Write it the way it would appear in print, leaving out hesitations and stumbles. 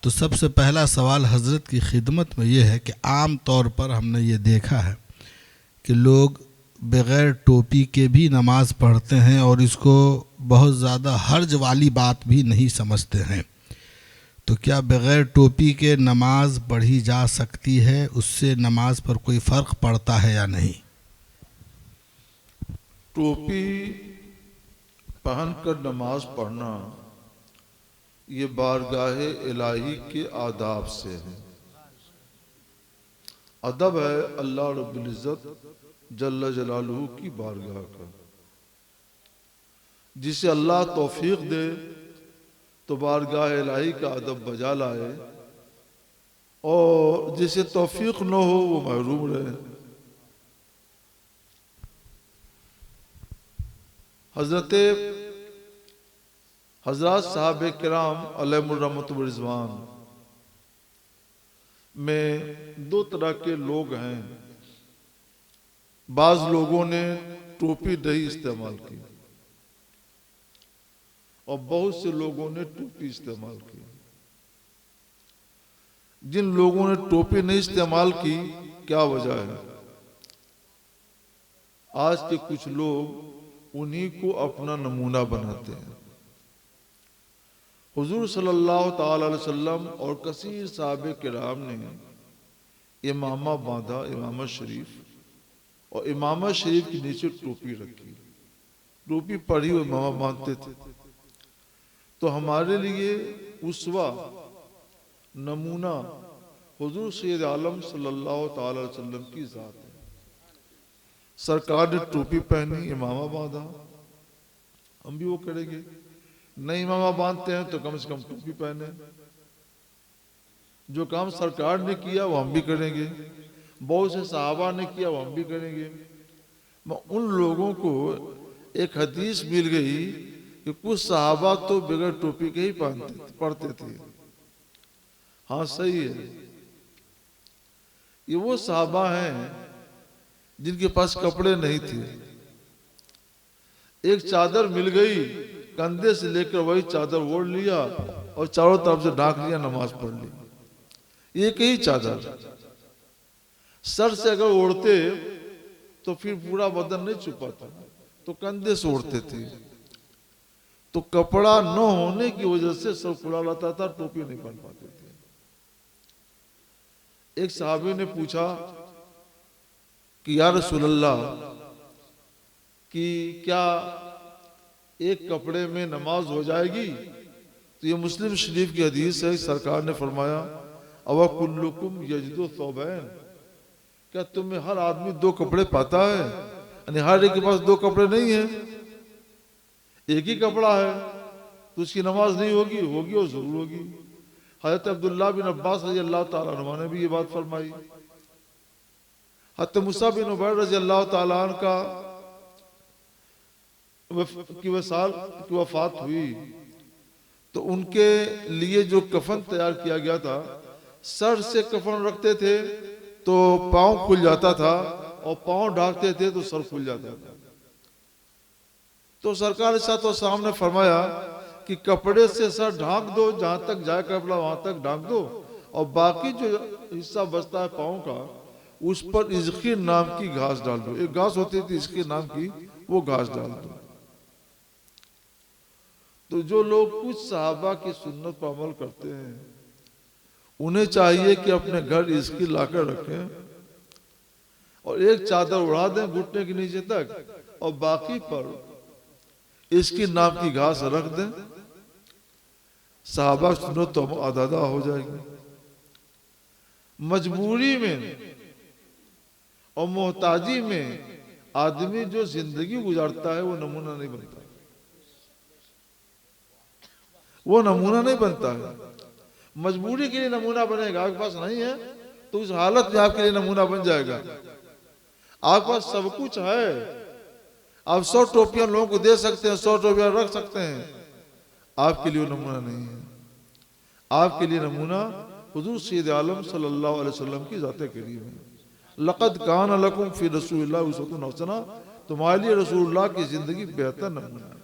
تو سب سے پہلا سوال حضرت کی خدمت میں یہ ہے کہ عام طور پر ہم نے یہ دیکھا ہے کہ لوگ بغیر ٹوپی کے بھی نماز پڑھتے ہیں اور اس کو بہت زیادہ حرج والی بات بھی نہیں سمجھتے ہیں. تو کیا بغیر ٹوپی کے نماز پڑھی جا سکتی ہے؟ اس سے نماز پر کوئی فرق پڑتا ہے یا نہیں؟ ٹوپی پہن کر نماز پڑھنا یہ بارگاہ الہی کے آداب سے ہے. ادب ہے اللہ رب العزت جل جلالہ کی بارگاہ کا. جسے اللہ توفیق دے تو بارگاہ الہی کا ادب بجا لائے، اور جسے توفیق نہ ہو وہ محروم رہے. حضرات صحابہ کرام علیہم الرحمۃ والرضوان میں دو طرح کے لوگ ہیں. بعض لوگوں نے ٹوپی نہیں استعمال کی اور بہت سے لوگوں نے ٹوپی استعمال کی. جن لوگوں نے ٹوپی نہیں استعمال کی کیا وجہ ہے؟ آج کے کچھ لوگ انہی کو اپنا نمونہ بناتے ہیں. حضور صلی اللہ تعالی علیہ وسلم اور کثیر صحابہ کرام نے امامہ باندھا، امامہ شریف، اور امامہ شریف کے نیچے ٹوپی رکھی. ٹوپی پڑھی ہوئے امامہ باندھتے تھے. تو ہمارے لیے اسوہ نمونہ حضور سید عالم صلی اللہ تعالی علیہ وسلم کی ذات ہے. سرکار نے ٹوپی پہنی، امامہ باندھا، ہم بھی وہ کریں گے. نہیں امامہ باندھتے ہیں تو کم سے کم ٹوپی پہنے. جو کام سرکار نے کیا وہ ہم بھی کریں گے. بہت سے صحابہ نے کیا وہ ہم بھی کریں گے. ان لوگوں کو ایک حدیث مل گئی کہ کچھ صحابہ تو بغیر ٹوپی کے ہی پڑھتے تھے. ہاں صحیح ہے. یہ وہ صحابہ ہیں جن کے پاس کپڑے نہیں تھے. ایک چادر مل گئی، کندھے سے لے کر وہی چادر اوڑھ لیا اور چاروں طرف سے ڈھانک لیا، نماز پڑھ لی. ایک ہی چادر. سر سے اگر اوڑھتے تو پھر پورا بدن نہیں چھپاتا، تو کندھے سے اوڑھتے تھے. تو کپڑا نہ ہونے کی وجہ سے سر کھلا رہتا تھا، ٹوپی نہیں پہن پاتے تھے. ایک صحابی نے پوچھا کہ یا رسول اللہ کہ کیا ایک کپڑے میں نماز ہو جائے گی؟ تو یہ مسلم شریف کی حدیث ہے. سرکار نے فرمایا اَوَ كُلُّكُمْ يَجِدُ ثَوْبَيْنِ، کیا تم میں ہر آدمی دو کپڑے پاتا ہے؟ یعنی ہر ایک کے پاس دو کپڑے نہیں ہیں، ایک ہی کپڑا ہے تو اس کی نماز نہیں ہوگی؟ ہوگی اور ضرور ہوگی. حضرت عبداللہ بن عباس رضی اللہ تعالیٰ عنہ نے بھی یہ بات فرمائی. حضرت موسیٰ بن عمیر رضی اللہ تعالیٰ عنہ کی وفات ہوئی تو ان کے لیے جو کفن تیار کیا گیا تھا، سر سے کفن رکھتے تھے تو پاؤں کھل جاتا تھا، اور پاؤں ڈھانکتے تھے تو سر کھل جاتا تھا. تو سرکار صلی اللہ علیہ وسلم نے فرمایا کہ کپڑے سے سر ڈھانک دو، جہاں تک جائے کپڑا وہاں تک ڈھانک دو، اور باقی جو حصہ بچتا ہے پاؤں کا اس پر ازخیر نام کی گھاس ڈال دو. ایک گھاس ہوتی تھی ازخیر نام کی، وہ گھاس ڈال دو. تو جو لوگ کچھ صحابہ کی سنت پر عمل کرتے ہیں انہیں چاہیے کہ اپنے گھر ازخیر لا کر رکھیں اور ایک چادر اڑا دیں گھٹنے کے نیچے تک، اور باقی پر ازخیر نام کی گھاس رکھ دیں. صحابہ سنت تو آدادہ ہو جائے گی. مجبوری میں اور محتاجی میں آدمی جو زندگی گزارتا ہے وہ نمونہ نہیں بنتا، وہ نمونہ نہیں بنتا ہے. مجبوری کے لیے نمونہ بنے گا. آپ کے پاس نہیں ہے تو اس حالت میں آپ کے لیے نمونہ بن جائے گا. آپ کے پاس سب کچھ ہے، آپ 100 ٹوپیاں لوگوں کو دے سکتے ہیں، 100 ٹوپیاں رکھ سکتے ہیں، آپ کے لیے نمونہ نہیں ہے. آپ کے لیے نمونہ حضور سید عالم صلی اللہ علیہ وسلم کی ذات کریم ہے. لقد کان لکم فی رسول اللہ اسوۃ حسنہ، تمہارے لیے رسول اللہ کی زندگی بہتر نمونہ ہے.